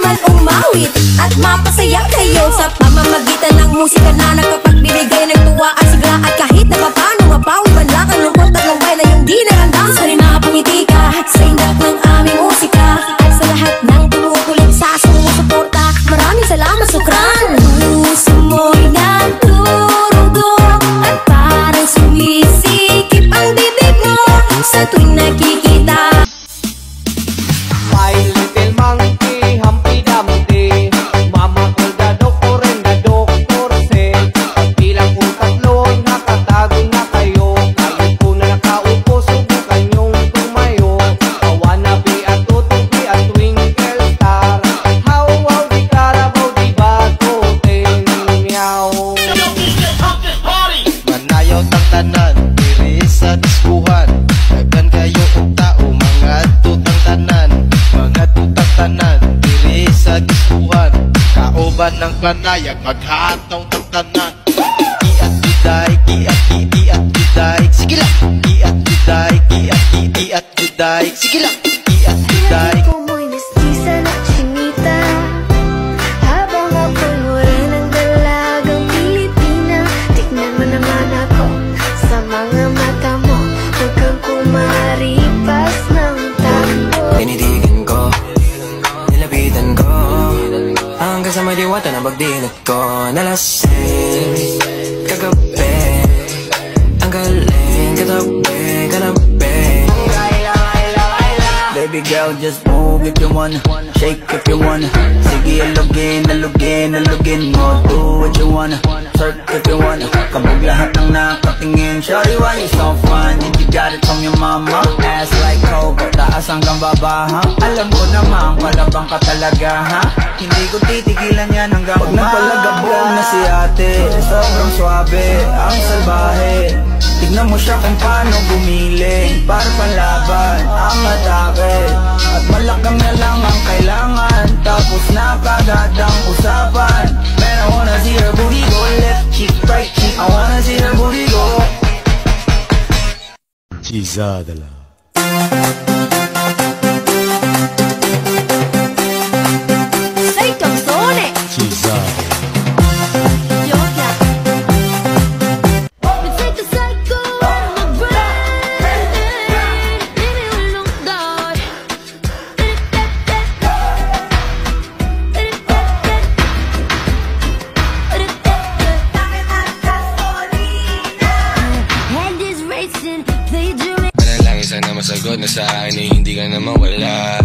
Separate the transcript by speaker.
Speaker 1: naman umawit at mapasaya kayo sa pamamagitan ng musika na nagkapagbibigay ng tuwa at sigla. At kahit na paano mapawi man lang ang lungkot at lambay na yung di naramdam, sa rin nakapangiti ka sa indak ng aming musika. At sa lahat ng tumutuloy sa sumusuporta, maraming salamat, sukran. Puso mo'y nagdurugong at parang sumisikip ang bibig mo sa tuwing nakikita.
Speaker 2: My little monkey, Humpty Dumpty, mama ko na doktor and na doktor said, bilang po tatlo nakatago na kayo, kahit po na nakaupo subukan yung tumayo. I wanna be a tutupi, a twinkle star, how wow di karabaw di bagutin meow.
Speaker 3: Manayaw tang tanan, diri sa diskuhan, daghan kayo og tao, mga tutang tanan, mga tutang tanan, diri sa diskuhan, kauban ng panayag, maghataw tang tanan. Iat juday, iat juday, sige lang. Iat juday, iat juday, sige lang. Iat juday.
Speaker 4: Ko mo'y mestiza na chinita, habang ako'y morenang dalagang Pilipina. Tignan mo naman ako sa mga mata mo, huwag kang kumaripas ng takbo.
Speaker 5: Tinitigan ko, nilapitan ko, hanggang sa may diwata na pagdilat ko. Nalasing kagabi, ang galing katabi, kanabi.
Speaker 6: Baby girl, just move if you wanna, shake if you wanna. Sige, alugin mo, do what you wanna, surf if you wanna. Kabog lahat ng nakatingin, shawty, why you so fun? Did you got it from your mama? Ass like Cobra, taas hanggang baba, ha? Alam ko naman, palabang ka talaga, ha? Hindi ko titigilan yan hanggang pag nagpalagabong na si ate, sobrang swabe, ang salbahe. Tignan mo siya kung paano gumiling, para panlaban ang atake. At malakang na lang ang kailangan, tapos na kagad ang usapan. Man, I wanna see her booty go left cheek, right cheek, I wanna see her booty go.
Speaker 7: Cizadala.
Speaker 1: Sei canzone
Speaker 7: Cizadala.
Speaker 1: Gioca.
Speaker 5: Manalangin sana masagot na sa akin, eh, hindi ka na mawala.